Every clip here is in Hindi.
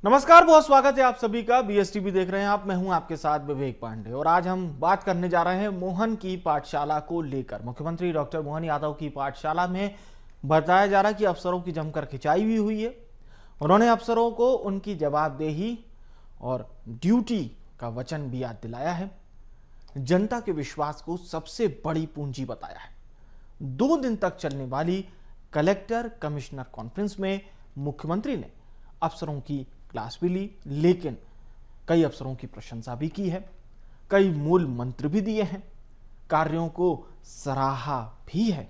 नमस्कार, बहुत स्वागत है आप सभी का। बीएसटीवी देख रहे हैं आप। मैं हूं आपके साथ विवेक पांडे और आज हम बात करने जा रहे हैं मोहन की पाठशाला को लेकर। मुख्यमंत्री डॉक्टर मोहन यादव की पाठशाला में बताया जा रहा है कि अफसरों की जमकर खिंचाई भी हुई है। उन्होंने अफसरों को उनकी जवाबदेही और ड्यूटी का वचन भी याद दिलाया है। जनता के विश्वास को सबसे बड़ी पूंजी बताया है। 2 दिन तक चलने वाली कलेक्टर कमिश्नर कॉन्फ्रेंस में मुख्यमंत्री ने अफसरों की क्लास भी ली, लेकिन कई अफसरों की प्रशंसा भी की है, कई मूल मंत्र भी दिए हैं, कार्यों को सराहा भी है।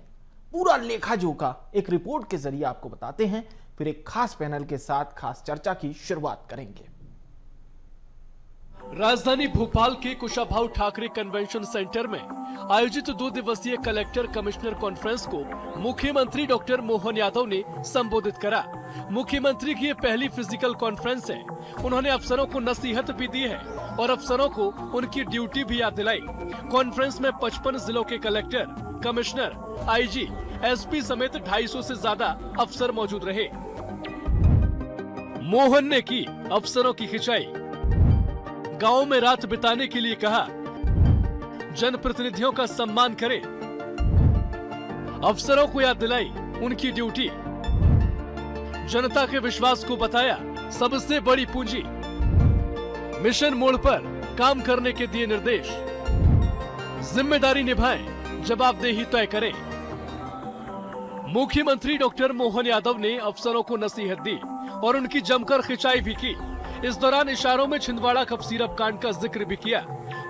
पूरा लेखा जोखा एक रिपोर्ट के जरिए आपको बताते हैं, फिर एक खास पैनल के साथ खास चर्चा की शुरुआत करेंगे। राजधानी भोपाल के कुशाभाऊ ठाकरे कन्वेंशन सेंटर में आयोजित 2 दिवसीय कलेक्टर कमिश्नर कॉन्फ्रेंस को मुख्यमंत्री डॉक्टर मोहन यादव ने संबोधित करा। मुख्यमंत्री की ये पहली फिजिकल कॉन्फ्रेंस है। उन्होंने अफसरों को नसीहत भी दी है और अफसरों को उनकी ड्यूटी भी याद दिलाई। कॉन्फ्रेंस में 55 जिलों के कलेक्टर, कमिश्नर, आईजी, एसपी समेत 250 से ज्यादा अफसर मौजूद रहे। मोहन ने की अफसरों की खिंचाई, गांव में रात बिताने के लिए कहा, जनप्रतिनिधियों का सम्मान करें, अफसरों को याद दिलाई उनकी ड्यूटी, जनता के विश्वास को बताया सबसे बड़ी पूंजी, मिशन मोड पर काम करने के दिए निर्देश, जिम्मेदारी निभाएं, जवाबदेही तय करें। मुख्यमंत्री डॉक्टर मोहन यादव ने अफसरों को नसीहत दी और उनकी जमकर खिंचाई भी की। इस दौरान इशारों में छिंदवाड़ा कप सिरप कांड का जिक्र भी किया।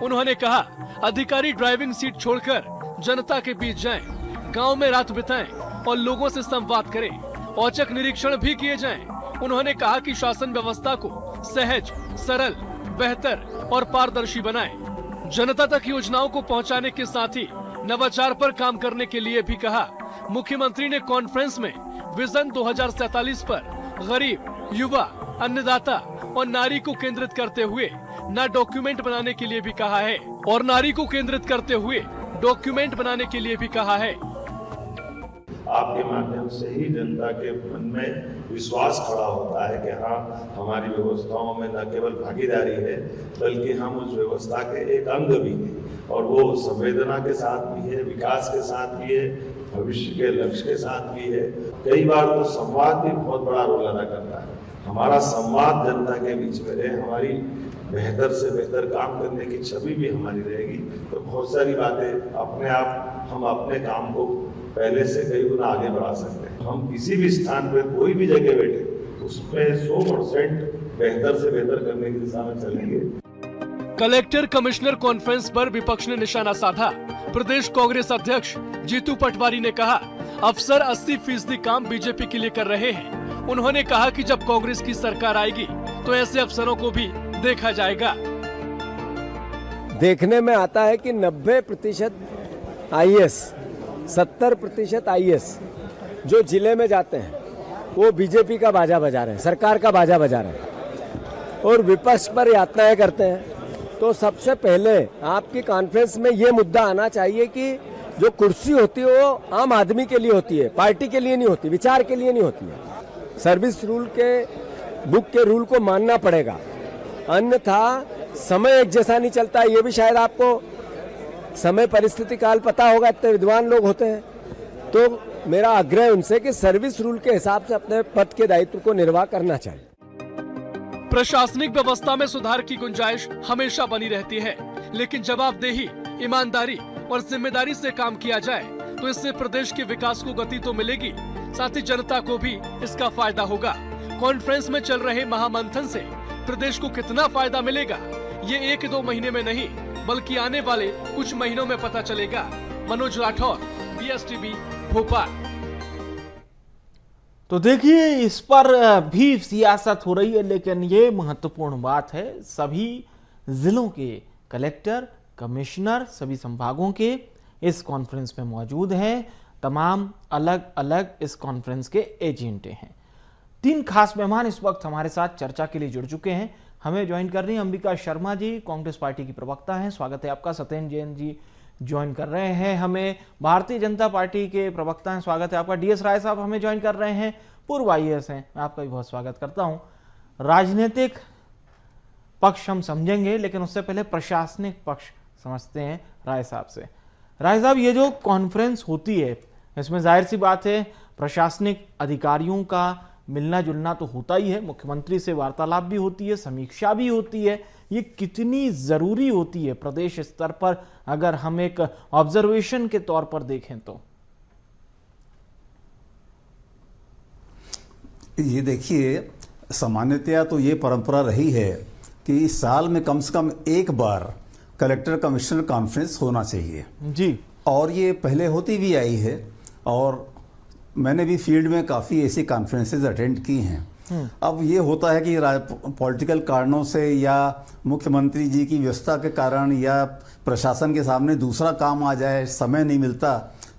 उन्होंने कहा, अधिकारी ड्राइविंग सीट छोड़कर जनता के बीच जाएं, गांव में रात बिताएं और लोगों से संवाद करें, औचक निरीक्षण भी किए जाएं। उन्होंने कहा कि शासन व्यवस्था को सहज, सरल, बेहतर और पारदर्शी बनाएं। जनता तक योजनाओं को पहुंचाने के साथ ही नवाचार पर काम करने के लिए भी कहा। मुख्यमंत्री ने कॉन्फ्रेंस में विजन 2047 पर गरीब, युवा, अन्नदाता और नारी को केंद्रित करते हुए डॉक्यूमेंट बनाने के लिए भी कहा है आपके माध्यम से ही जनता के मन में विश्वास खड़ा होता है कि हाँ, हमारी व्यवस्थाओं में न केवल भागीदारी है बल्कि हम उस व्यवस्था के एक अंग भी हैं और वो संवेदना के साथ भी है, विकास के साथ भी है, भविष्य के लक्ष्य के साथ भी है। कई बार तो संवाद भी बहुत बड़ा रोल अदा करता है। हमारा संवाद जनता के बीच में रहे, हमारी बेहतर से बेहतर काम करने की छवि भी हमारी रहेगी, तो बहुत सारी बातें अपने आप हम अपने काम को पहले से कई गुना आगे बढ़ा सकते हैं। हम किसी भी स्थान पे कोई भी जगह बैठे उसमें 100% बेहतर से बेहतर करने की दिशा में चलेंगे। कलेक्टर कमिश्नर कॉन्फ्रेंस पर विपक्ष ने निशाना साधा। प्रदेश कांग्रेस अध्यक्ष जीतू पटवारी ने कहा, अफसर 80% काम बीजेपी के लिए कर रहे हैं। उन्होंने कहा कि जब कांग्रेस की सरकार आएगी तो ऐसे अफसरों को भी देखा जाएगा। देखने में आता है कि 90% आईएएस, 70% आईएएस जो जिले में जाते हैं वो बीजेपी का बाजा बजा रहे हैं, सरकार का बाजा बजा रहे हैं और विपक्ष पर यातनाएं करते हैं। तो सबसे पहले आपकी कॉन्फ्रेंस में ये मुद्दा आना चाहिए कि जो कुर्सी होती है वो आम आदमी के लिए होती है, पार्टी के लिए नहीं होती, विचार के लिए नहीं होती है। सर्विस रूल के बुक के रूल को मानना पड़ेगा, अन्यथा समय एक जैसा नहीं चलता। ये भी शायद आपको समय परिस्थिति काल पता होगा, इतने विद्वान लोग होते हैं। तो मेरा आग्रह उनसे कि सर्विस रूल के हिसाब से अपने पद के दायित्व को निर्वाह करना चाहिए। प्रशासनिक व्यवस्था में सुधार की गुंजाइश हमेशा बनी रहती है, लेकिन जवाबदेही, ईमानदारी और जिम्मेदारी से काम किया जाए तो इससे प्रदेश के विकास को गति तो मिलेगी, साथ ही जनता को भी इसका फायदा होगा। कॉन्फ्रेंस में चल रहे महामंथन से प्रदेश को कितना फायदा मिलेगा, ये 1-2 महीने में नहीं बल्कि आने वाले कुछ महीनों में पता चलेगा। मनोज राठौर, बीएसटीवी, भोपाल। तो देखिए, इस पर भी सियासत हो रही है, लेकिन ये महत्वपूर्ण बात है, सभी जिलों के कलेक्टर, कमिश्नर, सभी संभागों के इस कॉन्फ्रेंस में मौजूद हैं। तमाम अलग अलग इस कॉन्फ्रेंस के एजेंडे हैं। 3 खास मेहमान इस वक्त हमारे साथ चर्चा के लिए जुड़ चुके हैं। हमें ज्वाइन कर रही हैं अंबिका शर्मा जी, कांग्रेस पार्टी की प्रवक्ता हैं, स्वागत है आपका। सत्येंद्र जैन जी ज्वाइन कर रहे हैं हमें, भारतीय जनता पार्टी के प्रवक्ता हैं, स्वागत है आपका। डीएस राय साहब हमें ज्वाइन कर रहे हैं, पूर्व आईएएस हैं, मैं आपका भी बहुत स्वागत करता हूं। राजनीतिक पक्ष हम समझेंगे, लेकिन उससे पहले प्रशासनिक पक्ष समझते हैं राय साहब से। राय साहब, ये जो कॉन्फ्रेंस होती है इसमें जाहिर सी बात है प्रशासनिक अधिकारियों का मिलना जुलना तो होता ही है, मुख्यमंत्री से वार्तालाप भी होती है, समीक्षा भी होती है। ये कितनी जरूरी होती है प्रदेश स्तर पर, अगर हम एक ऑब्जर्वेशन के तौर पर देखें तो? ये देखिए, सामान्यतया तो ये परंपरा रही है कि साल में कम से कम एक बार कलेक्टर कमिश्नर कॉन्फ्रेंस होना चाहिए जी, और ये पहले होती भी आई है और मैंने भी फील्ड में काफ़ी ऐसी कॉन्फ्रेंसेज अटेंड की हैं। अब ये होता है कि पॉलिटिकल कारणों से या मुख्यमंत्री जी की व्यवस्था के कारण या प्रशासन के सामने दूसरा काम आ जाए, समय नहीं मिलता,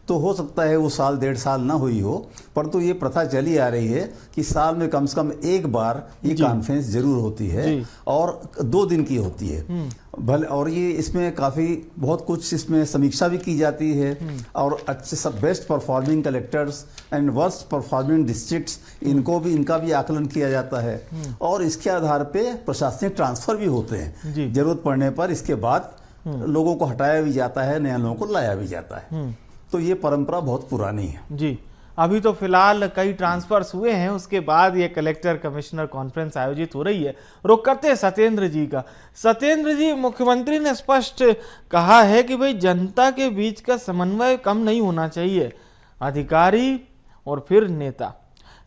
तो हो सकता है वो साल 1.5 साल ना हुई हो, परंतु ये प्रथा चली आ रही है कि साल में कम से कम एक बार ये कॉन्फ्रेंस जरूर होती है और 2 दिन की होती है भले, और ये इसमें काफ़ी बहुत कुछ इसमें समीक्षा भी की जाती है और अच्छे सब best performing collectors and worst performing districts इनका भी आकलन किया जाता है और इसके आधार पे प्रशासनिक ट्रांसफर भी होते हैं। जरूरत पड़ने पर इसके बाद लोगों को हटाया भी जाता है, नया लोगों को लाया भी जाता है। तो ये परंपरा बहुत पुरानी है जी। अभी तो फिलहाल कई ट्रांसफर्स हुए हैं, उसके बाद ये कलेक्टर कमिश्नर कॉन्फ्रेंस आयोजित हो रही है। रुक करते हैं सत्येंद्र जी का। सत्येंद्र जी, मुख्यमंत्री ने स्पष्ट कहा है कि भाई जनता के बीच का समन्वय कम नहीं होना चाहिए, अधिकारी और फिर नेता,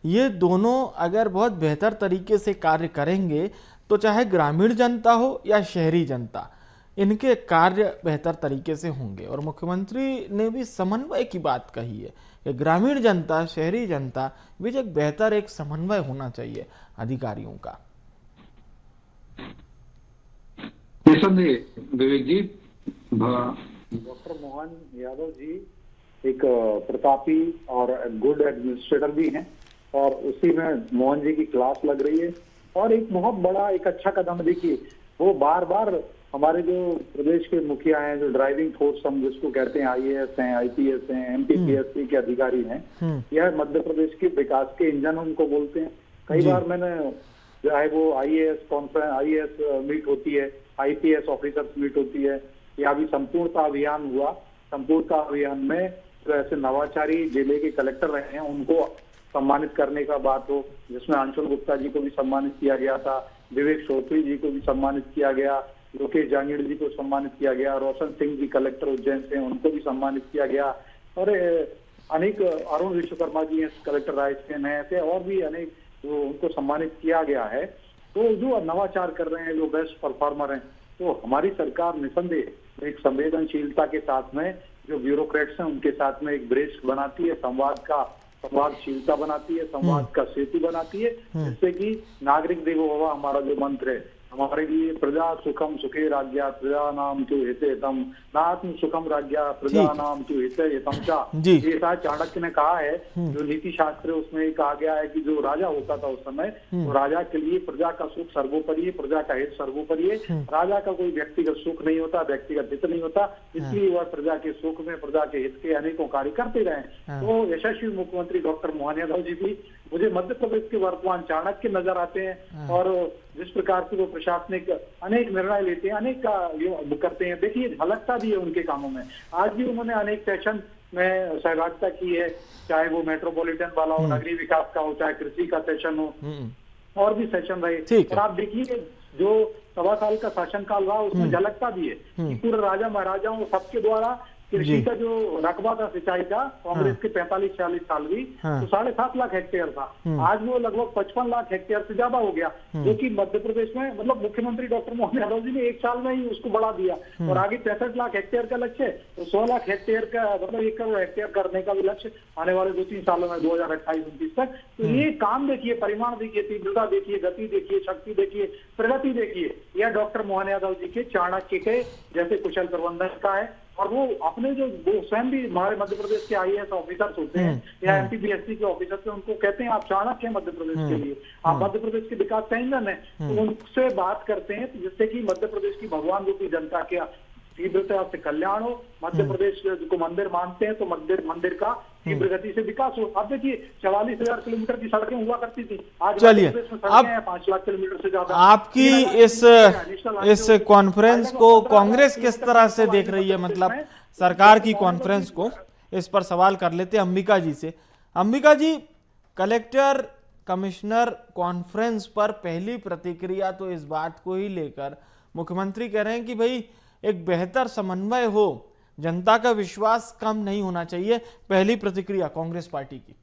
ये दोनों अगर बहुत बेहतर तरीके से कार्य करेंगे तो चाहे ग्रामीण जनता हो या शहरी जनता, इनके कार्य बेहतर तरीके से होंगे। और मुख्यमंत्री ने भी समन्वय की बात कही है कि ग्रामीण जनता शहरी जनता बीच एक बेहतर एक समन्वय होना चाहिए अधिकारियों का। विवेक जी, डॉक्टर मोहन यादव जी एक प्रतापी और गुड एडमिनिस्ट्रेटर भी हैं और उसी में मोहन जी की क्लास लग रही है और एक बहुत बड़ा एक अच्छा कदम देखिए, वो बार बार हमारे जो प्रदेश के मुखिया हैं, जो ड्राइविंग फोर्स हम जिसको कहते हैं, आईएएस हैं, आईपीएस हैं, एमपीपीएससी के अधिकारी हैं, यह मध्य प्रदेश के विकास के इंजन उनको बोलते हैं। कई बार मैंने चाहे वो आईएएस कॉन्फ्रेंस, आईएएस मीट होती है, आईपीएस ऑफिसर्स मीट होती है, या अभी संपूर्णता अभियान हुआ, संपूर्णता अभियान में जो ऐसे नवाचारी जिले के कलेक्टर रहे हैं उनको सम्मानित करने का बात हो, जिसमें अंशुल गुप्ता जी को भी सम्मानित किया गया था, विवेक चौधरी जी को भी सम्मानित किया गया, लोकेश जांगीड़ जी को सम्मानित किया गया, रोशन सिंह जी कलेक्टर उज्जैन से उनको भी सम्मानित किया गया, और अनेक अरुण विश्वकर्मा जी कलेक्टर रायसेन है, ऐसे और भी अनेक जो उनको सम्मानित किया गया है। तो जो नवाचार कर रहे हैं, जो बेस्ट परफॉर्मर हैं, तो हमारी सरकार निसंदेह एक संवेदनशीलता के साथ में जो ब्यूरोक्रेट्स हैं उनके साथ में एक ब्रिज बनाती है, संवादशीलता बनाती है, संवाद का सेतु बनाती है, जिससे कि नागरिक देवो भव हमारा जो मंत्र है, हमारे लिए प्रजा सुखम सुखे राज्या प्रजा नाम क्यों हिते हितम नात्म सुखम राज्या प्रजा नाम क्यों हिते हितम चा। ये शायद चाणक्य ने कहा है, जो नीति शास्त्र उसमें कहा गया है कि जो राजा होता था उस समय, तो राजा के लिए प्रजा का सुख सर्वोपरि है, प्रजा का हित सर्वोपरि है। राजा का कोई व्यक्तिगत सुख नहीं होता, व्यक्तिगत हित नहीं होता, इसलिए वह प्रजा के सुख में, प्रजा के हित के अनेकों कार्य करते रहे। तो यशस्वी मुख्यमंत्री डॉक्टर मोहन यादव जी भी मुझे मध्य प्रदेश के वर्तमान चाणक्य नजर आते हैं और जिस प्रकार से वो प्रशासनिक अनेक निर्णय लेते हैं, अनेक का करते हैं, देखिए झलकता भी है उनके कामों में। आज भी उन्होंने अनेक सेशन में सहभागिता की है, चाहे वो मेट्रोपॉलिटन वाला हो, नगरीय विकास का हो, चाहे कृषि का सेशन हो, और भी सेशन रहे। और आप देखिए जो 1.25 साल का शासनकाल रहा उसमें झलकता भी है कि पूरे राजा महाराजाओं सबके द्वारा कृषि का जो रकबा था सिंचाई का, कांग्रेस के 45-46 साल भी तो 7.5 लाख हेक्टेयर था, आज वो लगभग 55 लाख हेक्टेयर से ज्यादा हो गया, जो कि मध्य प्रदेश में मतलब मुख्यमंत्री डॉक्टर मोहन यादव जी ने 1 साल में ही उसको बढ़ा दिया और आगे 65 लाख हेक्टेयर का लक्ष्य है, तो 100 लाख हेक्टेयर का मतलब 1 करोड़ हेक्टेयर करने का भी लक्ष्य आने वाले 2-3 सालों में 2028-29 तक। तो ये काम देखिए, परिमाण देखिए, तीव्रता देखिए, गति देखिए, शक्ति देखिए, प्रगति देखिए, यह डॉक्टर मोहन यादव जी के चाणक्य के जैसे कुशल प्रबंधन का है। और वो अपने जो वो स्वयं भी हमारे मध्य प्रदेश के आईएएस ऑफिसर्स होते हैं या एमपीपीएससी के ऑफिसर्स हैं, उनको कहते हैं आप चाणक्य हैं मध्य प्रदेश के लिए, आप मध्य प्रदेश के विकास का इंजन है, तो उनसे बात करते हैं जिससे कि मध्य प्रदेश की भगवान रूपी जनता तीव्रता से कल्याण हो, मध्य प्रदेश को मंदिर मानते हैं तो मंदिर का तीव्र गति से विकास हो। अब देखिए 44,000 किलोमीटर की सड़कें हुआ करती थी, आज चलिए, मध्य प्रदेश में अब सड़कें हैं 5 लाख किलोमीटर से ज्यादा। आपकी इस कॉन्फ्रेंस को कांग्रेस किस तरह से देख रही है, मतलब सरकार की कॉन्फ्रेंस को? इस पर सवाल कर लेते हैं अंबिका जी से। अंबिका जी, कलेक्टर कमिश्नर कॉन्फ्रेंस पर पहली प्रतिक्रिया तो इस बात को ही लेकर मुख्यमंत्री कह रहे हैं कि भाई एक बेहतर समन्वय हो, जनता का विश्वास कम नहीं होना चाहिए। पहली प्रतिक्रिया कांग्रेस पार्टी की।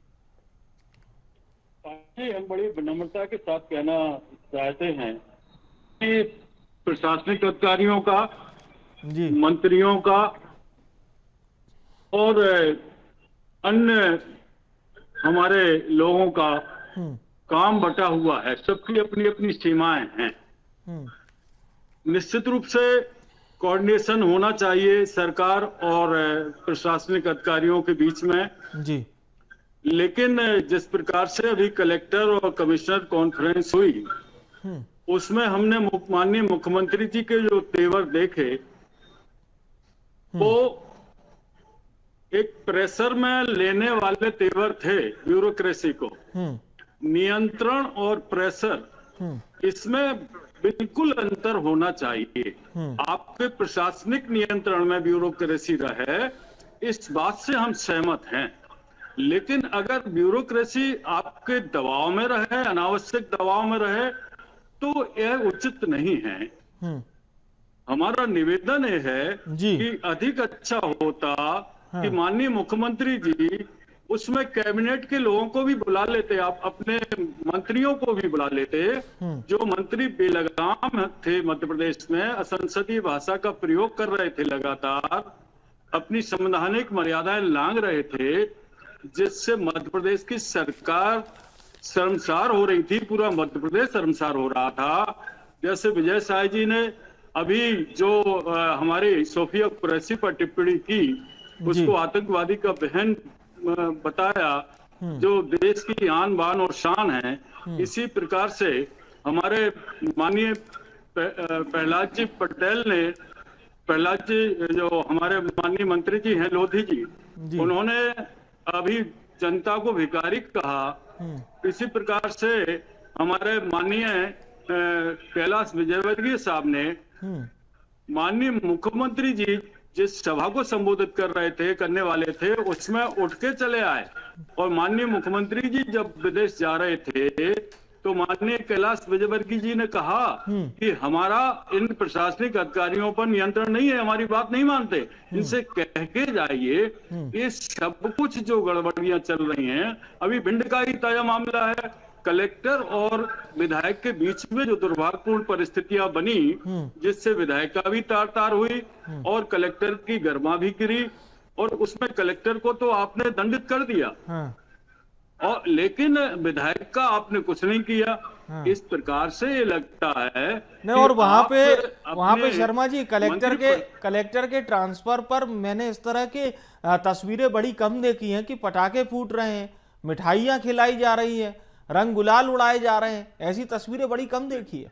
हम बड़ी विनम्रता के साथ कहना चाहते हैं कि प्रशासनिक अधिकारियों का, जी, मंत्रियों का और अन्य हमारे लोगों का काम बटा हुआ है, सबकी अपनी अपनी सीमाएं हैं। निश्चित रूप से कोऑर्डिनेशन होना चाहिए सरकार और प्रशासनिक अधिकारियों के बीच में, जी, लेकिन जिस प्रकार से अभी कलेक्टर और कमिश्नर कॉन्फ्रेंस हुई उसमें हमने माननीय मुख्यमंत्री जी के जो तेवर देखे वो एक प्रेशर में लेने वाले तेवर थे। ब्यूरोक्रेसी को नियंत्रण और प्रेशर, इसमें बिल्कुल अंतर होना चाहिए। आपके प्रशासनिक नियंत्रण में ब्यूरोक्रेसी रहे, इस बात से हम सहमत हैं, लेकिन अगर ब्यूरोक्रेसी आपके दबाव में रहे, अनावश्यक दबाव में रहे, तो यह उचित नहीं है। हमारा निवेदन यह है कि अधिक अच्छा होता कि माननीय मुख्यमंत्री जी उसमें कैबिनेट के लोगों को भी बुला लेते, आप अपने मंत्रियों को भी बुला लेते। जो मंत्री बेलगाम थे मध्य प्रदेश में, असंसदीय भाषा का प्रयोग कर रहे थे, लगातार अपनी संवैधानिक मर्यादाएं लांघ रहे थे, जिससे मध्य प्रदेश की सरकार शर्मसार हो रही थी, पूरा मध्य प्रदेश शर्मसार हो रहा था। जैसे विजय साय जी ने अभी जो हमारी सोफिया कुरैशी पर टिप्पणी की, उसको आतंकवादी का बहन बताया, जो देश की आन बान और शान है। इसी प्रकार से हमारे माननीय प्रहलाद जी पटेल ने, प्रहलाद जी जो हमारे माननीय मंत्री जी हैं लोधी जी, उन्होंने अभी जनता को भिखारी कहा। इसी प्रकार से हमारे माननीय कैलाश विजयवर्गीय साहब ने माननीय मुख्यमंत्री जी जिस सभा को संबोधित कर रहे थे, करने वाले थे, उसमें उठ के चले आए। और माननीय मुख्यमंत्री जी जब विदेश जा रहे थे तो माननीय कैलाश विजयवर्गीय जी ने कहा कि हमारा इन प्रशासनिक अधिकारियों पर नियंत्रण नहीं है, हमारी बात नहीं मानते, इनसे कह के जाइए। ये सब कुछ जो गड़बड़ियां चल रही हैं, अभी भिंड का ही ताजा मामला है, कलेक्टर और विधायक के बीच में जो दुर्भाग्यपूर्ण परिस्थितियां बनी, जिससे विधायक का भी तार हुई और कलेक्टर की गर्मा भी गिरी, और उसमें कलेक्टर को तो आपने दंडित कर दिया, और लेकिन विधायक का आपने कुछ नहीं किया। इस प्रकार से ये लगता है नहीं। और वहां पे शर्मा जी कलेक्टर के ट्रांसफर पर मैंने इस तरह की तस्वीरें बड़ी कम देखी हैं कि पटाखे फूट रहे हैं, मिठाइयां खिलाई जा रही है, रंग गुलाल उड़ाए जा रहे हैं, ऐसी तस्वीरें बड़ी कम देखी है।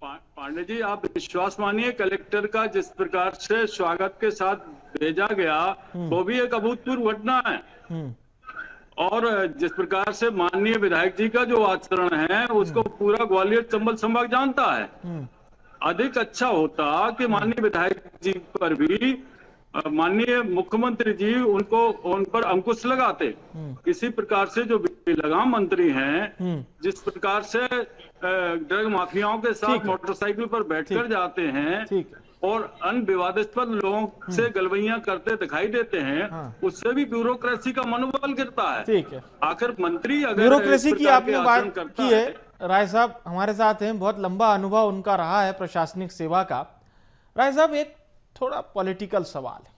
पांडे जी, आप विश्वास मानिए, कलेक्टर का जिस प्रकार से स्वागत के साथ भेजा गया वो भी एक अभूतपूर्व घटना है। और जिस प्रकार से माननीय विधायक जी का जो आचरण है उसको पूरा ग्वालियर चंबल संभाग जानता है। अधिक अच्छा होता कि माननीय विधायक जी पर भी माननीय मुख्यमंत्री जी उन पर अंकुश लगाते। इसी प्रकार से जो लगाम मंत्री हैं, जिस प्रकार से ड्रग माफियाओं के साथ मोटरसाइकिल पर बैठकर जाते हैं और अनविवादास्पद लोगों से गलवैयां करते दिखाई देते हैं, उससे भी ब्यूरोक्रेसी का मनोबल गिरता है। ठीक है, आखिर मंत्री अगर ब्यूरोक्रेसी की आपने बात की है, राय साहब हमारे साथ हैं, बहुत लंबा अनुभव उनका रहा है प्रशासनिक सेवा का। राय साहब, एक थोड़ा पॉलिटिकल सवाल है।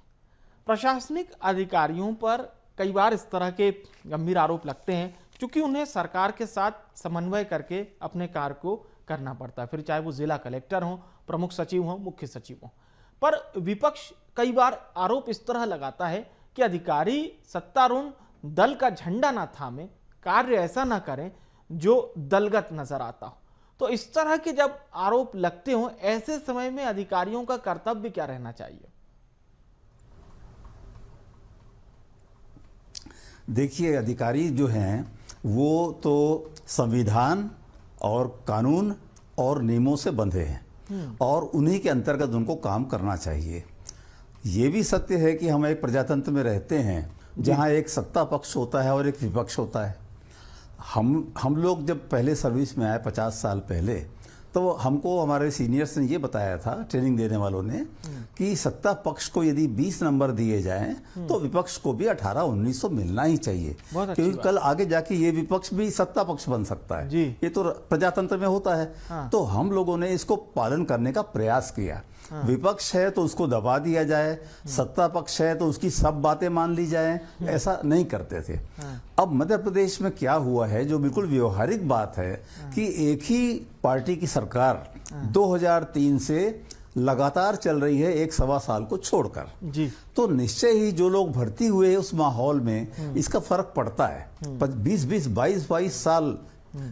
प्रशासनिक अधिकारियों पर कई बार इस तरह के गंभीर आरोप लगते हैं क्योंकि उन्हें सरकार के साथ समन्वय करके अपने कार्य को करना पड़ता है, फिर चाहे वो जिला कलेक्टर हो, प्रमुख सचिव हो, मुख्य सचिव हो। पर विपक्ष कई बार आरोप इस तरह लगाता है कि अधिकारी सत्तारूढ़ दल का झंडा ना थामे, कार्य ऐसा ना करें जो दलगत नजर आता हो। तो इस तरह के जब आरोप लगते हो, ऐसे समय में अधिकारियों का कर्तव्य क्या रहना चाहिए? देखिए, अधिकारी जो हैं वो तो संविधान और कानून और नियमों से बंधे हैं और उन्हीं के अंतर्गत उनको काम करना चाहिए। ये भी सत्य है कि हम एक प्रजातंत्र में रहते हैं जहां एक सत्ता पक्ष होता है और एक विपक्ष होता है। हम लोग जब पहले सर्विस में आए 50 साल पहले, तो हमको हमारे सीनियर्स ने ये बताया था, ट्रेनिंग देने वालों ने, कि सत्ता पक्ष को यदि 20 नंबर दिए जाएं तो विपक्ष को भी 18-19 तो मिलना ही चाहिए, क्योंकि कल आगे जाके ये विपक्ष भी सत्ता पक्ष बन सकता है। ये तो प्रजातंत्र में होता है। तो हम लोगों ने इसको पालन करने का प्रयास किया। विपक्ष है तो उसको दबा दिया जाए, सत्ता पक्ष है तो उसकी सब बातें मान ली जाए, ऐसा नहीं करते थे। अब मध्य प्रदेश में क्या हुआ है, जो बिल्कुल व्यवहारिक बात है, कि एक ही पार्टी की सरकार 2003 से लगातार चल रही है, 1-1.25 साल को छोड़कर जी। तो निश्चय ही जो लोग भर्ती हुए उस माहौल में इसका फर्क पड़ता है। 20-20, 22-22 साल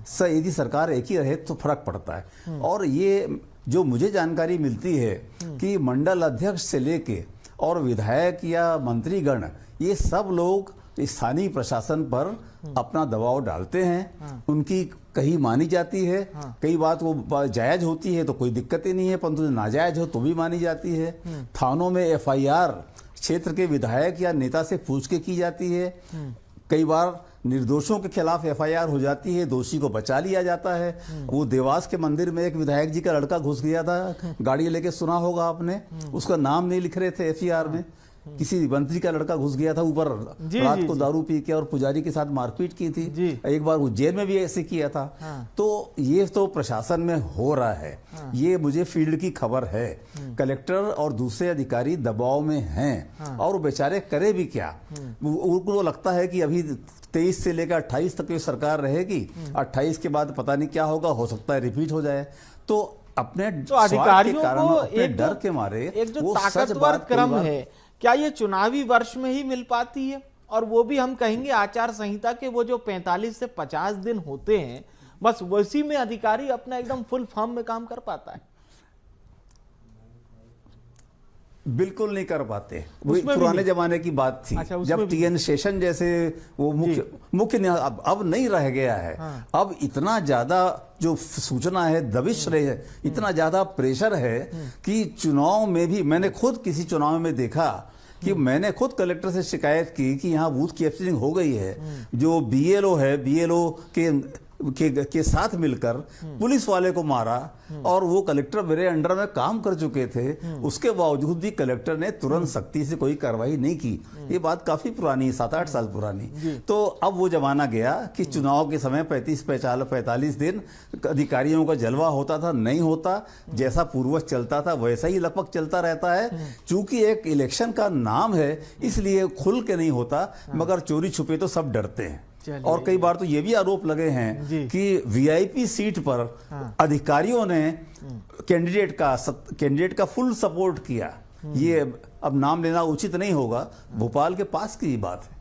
से यदि सरकार एक ही रहे तो फर्क पड़ता है। और ये जो मुझे जानकारी मिलती है कि मंडल अध्यक्ष से लेके और विधायक या मंत्रीगण, ये सब लोग स्थानीय प्रशासन पर अपना दबाव डालते हैं। उनकी कहीं मानी जाती है, कई बात वो जायज होती है तो कोई दिक्कत ही नहीं है, परंतु नाजायज हो तो भी मानी जाती है। थानों में FIR क्षेत्र के विधायक या नेता से पूछ के की जाती है। कई बार निर्दोषों के खिलाफ FIR हो जाती है, दोषी को बचा लिया जाता है। वो देवास के मंदिर में एक विधायक जी का लड़का घुस गया था, गाड़ी लेके, सुना होगा आपने, उसका नाम नहीं लिख रहे थे FIR में। किसी मंत्री का लड़का घुस गया था ऊपर, रात को दारू पी के और पुजारी के साथ मारपीट की थी। एक बार उज्जैन में भी ऐसे किया था। तो ये तो प्रशासन में हो रहा है, ये मुझे फील्ड की खबर है। कलेक्टर और दूसरे अधिकारी दबाव में हैं और बेचारे करे भी क्या। उनको लगता है कि अभी 23 से लेकर 28 तक की सरकार रहेगी, 28 के बाद पता नहीं क्या होगा, हो सकता है रिपीट हो जाए। तो अपने अधिकारियों को अपने डर के मारे एक जो ताकतवर क्रम है, क्या ये चुनावी वर्ष में ही मिल पाती है? और वो भी हम कहेंगे आचार संहिता के वो जो 45 से 50 दिन होते हैं, बस वैसी में अधिकारी अपना एकदम फुल फॉर्म में काम कर पाता है? बिल्कुल नहीं कर पाते। वो पुराने जमाने की बात थी। अच्छा, जब TN शेषन जैसे वो मुख्य अब नहीं रह गया है। अब इतना ज्यादा जो सूचना है, दबिश रहे है, इतना ज्यादा प्रेशर है कि चुनाव में भी, मैंने खुद किसी चुनाव में देखा कि मैंने खुद कलेक्टर से शिकायत की कि यहाँ बूथ कैप्चरिंग हो गई है। जो BLO है, BLO के साथ मिलकर पुलिस वाले को मारा और वो कलेक्टर मेरे अंडर में काम कर चुके थे। उसके बावजूद भी कलेक्टर ने तुरंत सख्ती से कोई कार्रवाई नहीं की। ये बात काफी पुरानी, 7-8 साल पुरानी। तो अब वो जमाना गया कि चुनाव के समय 35-45 दिन अधिकारियों का जलवा होता था, नहीं होता। जैसा पूर्वज चलता था वैसा ही लगभग चलता रहता है। चूंकि एक इलेक्शन का नाम है इसलिए खुल के नहीं होता, मगर चोरी छुपे तो सब डरते हैं। और कई बार तो ये भी आरोप लगे हैं कि VIP सीट पर अधिकारियों ने कैंडिडेट का फुल सपोर्ट किया। ये अब नाम लेना उचित नहीं होगा, भोपाल के पास की बात है।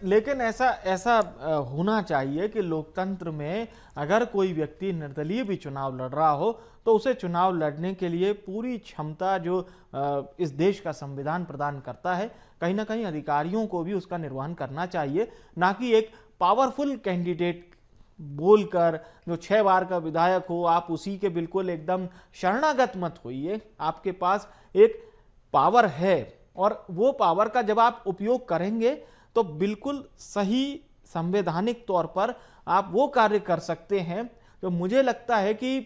लेकिन ऐसा होना चाहिए कि लोकतंत्र में अगर कोई व्यक्ति निर्दलीय भी चुनाव लड़ रहा हो तो उसे चुनाव लड़ने के लिए पूरी क्षमता जो इस देश का संविधान प्रदान करता है, कहीं ना कहीं अधिकारियों को भी उसका निर्वहन करना चाहिए। ना कि एक पावरफुल कैंडिडेट बोलकर जो 6 बार का विधायक हो, आप उसी के बिल्कुल एकदम शरणागत मत होइए। आपके पास एक पावर है और वो पावर का जब आप उपयोग करेंगे तो बिल्कुल सही संवैधानिक तौर पर आप वो कार्य कर सकते हैं जो मुझे लगता है कि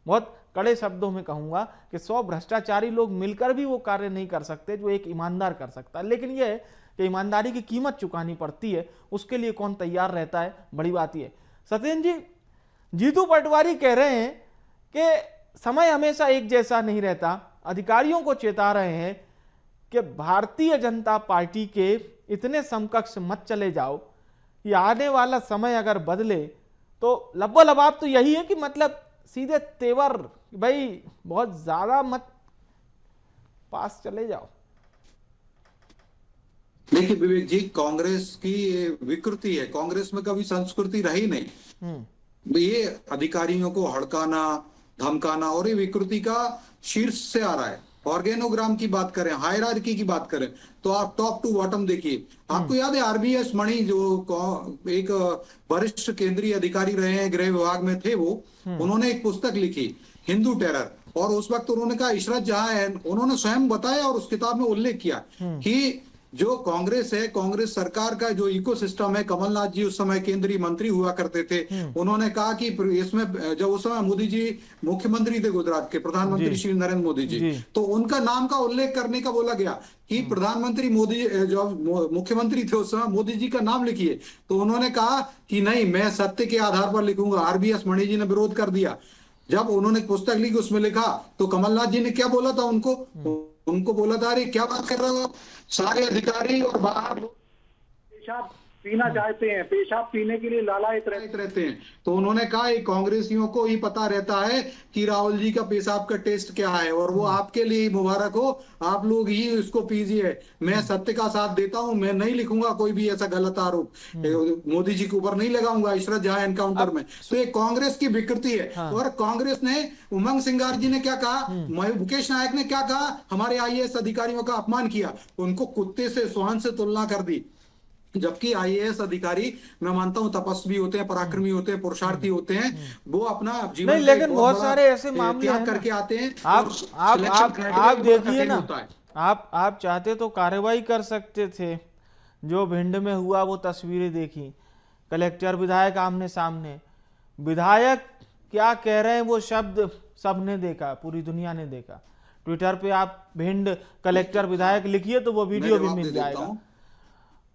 बहुत कड़े शब्दों में कहूंगा कि 100 भ्रष्टाचारी लोग मिलकर भी वो कार्य नहीं कर सकते जो एक ईमानदार कर सकता है। लेकिन यह है कि ईमानदारी की कीमत चुकानी पड़ती है, उसके लिए कौन तैयार रहता है, बड़ी बात यह। सत्येंद्र जी, जीतू पटवारी कह रहे हैं कि समय हमेशा एक जैसा नहीं रहता। अधिकारियों को चेता रहे हैं कि भारतीय जनता पार्टी के इतने समकक्ष मत चले जाओ, ये आने वाला समय अगर बदले तो लब्बो-लबाब तो यही है कि मतलब सीधे तेवर, भाई बहुत ज्यादा मत पास चले जाओ। देखिए विवेक जी, कांग्रेस की विकृति है, कांग्रेस में कभी संस्कृति रही नहीं। ये अधिकारियों को हड़काना, धमकाना और ये विकृति का शीर्ष से आ रहा है। ऑर्गेनोग्राम की बात करें, हायरार्की की बात करें, तो आप टॉप टू बॉटम देखिए। आपको याद है आरबीएस मणि जो एक वरिष्ठ केंद्रीय अधिकारी रहे हैं, गृह विभाग में थे वो, उन्होंने एक पुस्तक लिखी हिंदू टेरर, और उस वक्त उन्होंने कहा इशरत जहां है, उन्होंने स्वयं बताया और उस किताब में उल्लेख किया कि जो कांग्रेस है, कांग्रेस सरकार का जो इकोसिस्टम है, कमलनाथ जी उस समय केंद्रीय मंत्री हुआ करते थे, उन्होंने कहा कि इसमें जब उस समय मोदी जी मुख्यमंत्री थे गुजरात के, प्रधानमंत्री श्री नरेंद्र मोदी जी, तो उनका नाम का उल्लेख करने का बोला गया कि प्रधानमंत्री मोदी जो मुख्यमंत्री थे उस समय, मोदी जी का नाम लिखिए। तो उन्होंने कहा कि नहीं, मैं सत्य के आधार पर लिखूंगा। आरबीएस मणि जी ने विरोध कर दिया। जब उन्होंने पुस्तक लिखी, उसमें लिखा, तो कमलनाथ जी ने क्या बोला था उनको बोला था, अरे क्या बात कर रहे हो, सारे अधिकारी और बाहर पेशाब पीना चाहते हैं, पेशाब पीने के लिए लालायित रहते हैं। तो उन्होंने कहा ये कांग्रेसियों को ही पता रहता है कि राहुल जी का पेशाब का टेस्ट क्या है, और वो आपके लिए मुबारक हो, आप लोग ही इसको पीजिए। मैं सत्य का साथ देता हूं, मैं नहीं लिखूंगा कोई भी ऐसा गलत आरोप मोदी जी के ऊपर नहीं लगाऊंगा इशरत जहां एनकाउंटर में। तो ये कांग्रेस की विकृति है। और कांग्रेस ने, उमंग सिंगार जी ने क्या कहा, मुकेश नायक ने क्या कहा, हमारे आईएएस अधिकारियों का अपमान किया, उनको कुत्ते से, श्वान से तुलना कर दी। जबकि आईएएस अधिकारी, मैं मानता हूं तपस्वी होते हैं, पराक्रमी होते हैं, पुरुषार्थी होते हैं, वो अपना जीवन नहीं, लेकिन बहुत सारे ऐसे मामले हैं करके आते हैं। आप देखिए ना, आप चाहते तो कार्रवाई कर सकते थे। जो भिंड में हुआ वो तस्वीरें देखी, कलेक्टर विधायक आमने सामने, विधायक क्या कह रहे हैं वो शब्द सबने देखा, पूरी दुनिया ने देखा। ट्विटर पे आप भिंड कलेक्टर विधायक लिखिए तो वो वीडियो भी मिल जाएगा।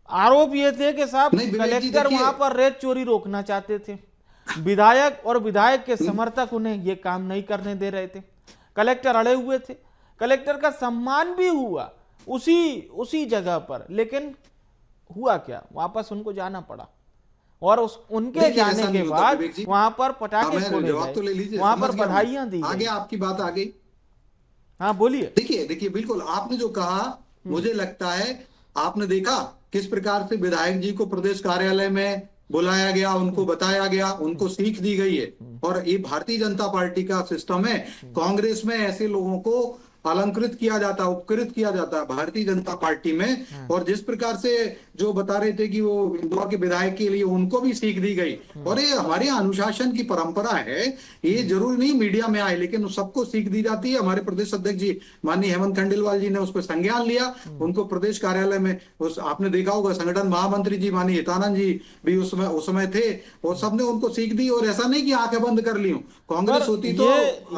आरोप ये थे कि साहब कलेक्टर वहां पर रेत चोरी रोकना चाहते थे, विधायक और विधायक के समर्थक उन्हें ये काम नहीं करने दे रहे थे, कलेक्टर अड़े हुए थे। कलेक्टर का सम्मान भी हुआ उसी जगह पर, लेकिन हुआ क्या, वापस उनको जाना पड़ा, और उनके जाने के बाद वहां पर पटाखे फोड़े गए, वहां पर बधाइयां दी। आगे आपकी बात आ गई। हाँ बोलिए। देखिए बिल्कुल आपने जो कहा, मुझे लगता है आपने देखा किस प्रकार से विधायक जी को प्रदेश कार्यालय में बुलाया गया, उनको बताया गया, उनको सीख दी गई है। और ये भारतीय जनता पार्टी का सिस्टम है। कांग्रेस में ऐसे लोगों को अलंकृत किया जाता है, उपकृत किया जाता है भारतीय जनता पार्टी में। और जिस प्रकार से जो बता रहे थे कि वो इंदौर के विधायक के लिए उनको भी सीख दी गई, और ये हमारे अनुशासन की परंपरा है। ये जरूरी नहीं मीडिया में आए, लेकिन सबको सीख दी जाती है। हमारे प्रदेश अध्यक्ष जी माननीय हेमंत खंडेलवाल जी ने उस पर संज्ञान लिया, उनको प्रदेश कार्यालय में, आपने देखा होगा संगठन महामंत्री जी माननीय हितानंद जी भी उस समय थे, और सबने उनको सीख दी। और ऐसा नहीं कि आंखें बंद कर ली हो, कांग्रेस होती तो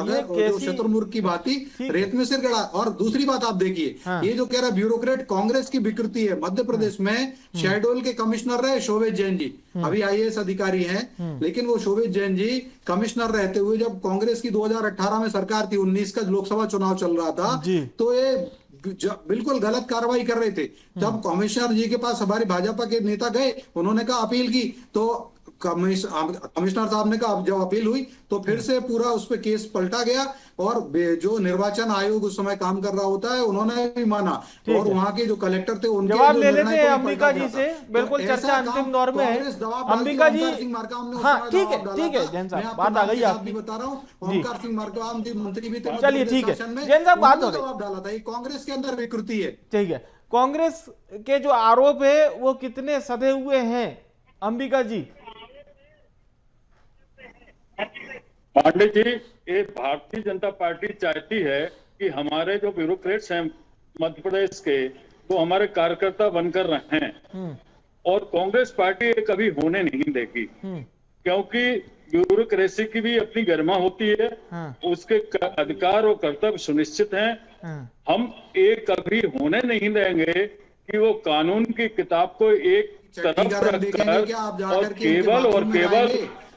अगर शत्रुमुर्ख की बात ही रेत में सिर गड़ा। और दूसरी बात आप देखिए, ये जो कह रहा ब्यूरोक्रेट कांग्रेस की विकृति है। मध्य प्रदेश में शहडोल के कमिश्नर रहे शोभेत जैन जी, अभी आईएएस अधिकारी हैं, लेकिन वो शोभेत जैन जी कमिश्नर रहते हुए, जब कांग्रेस की 2018 में सरकार थी, 19 का लोकसभा चुनाव चल रहा था, तो ये बिल्कुल गलत कार्रवाई कर रहे थे। जब कमिश्नर जी के पास हमारे भाजपा के नेता गए, उन्होंने कहा अपील की, तो कमिश्नर साहब ने कहा जब अपील हुई तो फिर से पूरा उस पर केस पलटा गया। और जो निर्वाचन आयोग उस समय काम कर रहा होता है, उन्होंने भी माना, और वहां के जो कलेक्टर थे उनके जवाब ले लेते हैं अंबिका जी से। बिल्कुल चर्चा अंतिम दौर में है। अंबिका जी, हाँ ठीक है जैन साहब, बात आ गई आपकी, बता रहा हूँ। ओमकार सिंह मरकाम मंत्री भी थे, चलिए ठीक है जैन साहब, बात हो गई। जवाब डाला था, ये कांग्रेस के अंदर विकृति है। ठीक है, कांग्रेस के जो आरोप है वो कितने सधे हुए हैं अंबिका जी? पांडे जी, ये भारतीय जनता पार्टी चाहती है कि हमारे जो ब्यूरोक्रेट्स हैं मध्य प्रदेश के, वो हमारे कार्यकर्ता बनकर रहें, और कांग्रेस पार्टी ये कभी होने नहीं देगी, क्योंकि ब्यूरोक्रेसी की भी अपनी गरिमा होती है, उसके अधिकार और कर्तव्य सुनिश्चित हैं। हम ये कभी होने नहीं देंगे कि वो कानून की किताब को एक तरफ रखकर और केवल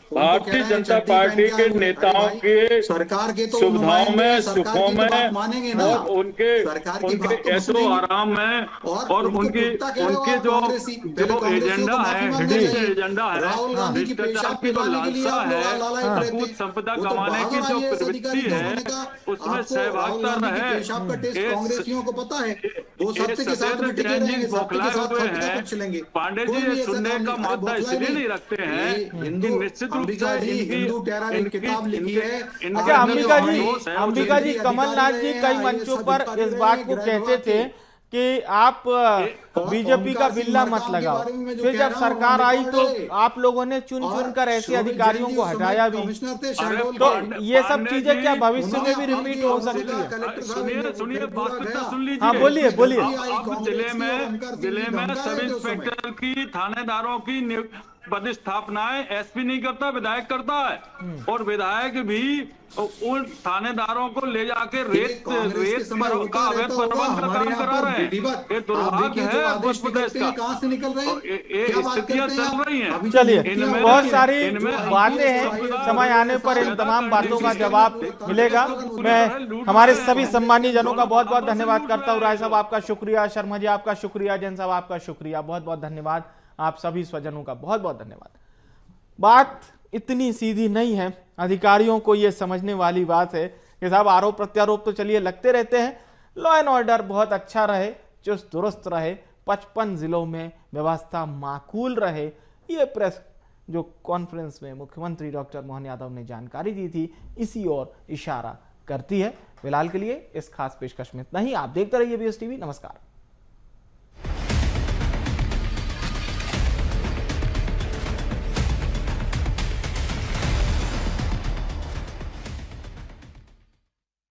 भारतीय जनता पार्टी के नेताओं के सरकार के तो सुविधाओं में, सुखों में, और उनके ऐसो आराम में, और उनके जो एजेंडा है, एजेंडा है, भ्रष्टाचार की जो लालसा है, भूत संपदा कमाने की जो प्रवृत्ति है, उसमें सहभागिता रहे। कांग्रेसियों को पता है वो सत्य के साथ बौखलाए हुए हैं। पांडे जी ये सुनने का मादा इसलिए नहीं रखते हैं कि निश्चित अंबिका जी हिंदू टेरर एक किताब लिखी है। अच्छा अंबिका जी कमलनाथ जी कई मंचों पर इस बात को कहते थे कि आप बीजेपी का बिल्ला मत लगाओ, फिर जब सरकार आई तो आप लोगों ने चुन चुन कर ऐसे अधिकारियों को हटाया भी। तो ये सब चीजें क्या भविष्य में भी रिपीट हो सकती है? सुनिए बात तो सुन लीजिए। हाँ बोलिए बोलिए। अब जिले में सब इंस्पेक्टर की, थानेदारों की पदस्थापनाएं एसपी नहीं करता, विधायक करता है। और विधायक भी उन थानेदारों को ले जाके रेत का अवैध प्रबंध का काम करा रहे हैं। ये दुर्भाग्य है उत्तर प्रदेश का। कहां से निकल रहे हैं? ये स्थितियां चल रही हैं। चलिए बहुत सारी बातें हैं, समय आने पर इन तमाम बातों का जवाब मिलेगा। मैं हमारे सभी सम्मानीय जनों का बहुत बहुत धन्यवाद करता हूँ। राय साहब आपका शुक्रिया, शर्मा जी आपका शुक्रिया, जैन साहब आपका शुक्रिया, बहुत बहुत धन्यवाद। आप सभी स्वजनों का बहुत बहुत धन्यवाद। बात इतनी सीधी नहीं है, अधिकारियों को यह समझने वाली बात है कि साहब आरोप प्रत्यारोप तो चलिए लगते रहते हैं, लॉ एंड ऑर्डर बहुत अच्छा रहे, चुस्त दुरुस्त रहे, 55 जिलों में व्यवस्था माकूल रहे। ये प्रेस जो कॉन्फ्रेंस में मुख्यमंत्री डॉक्टर मोहन यादव ने जानकारी दी थी, इसी ओर इशारा करती है। फिलहाल के लिए इस खास पेशकश में इतना ही। आप देखते रहिए BSTV। नमस्कार।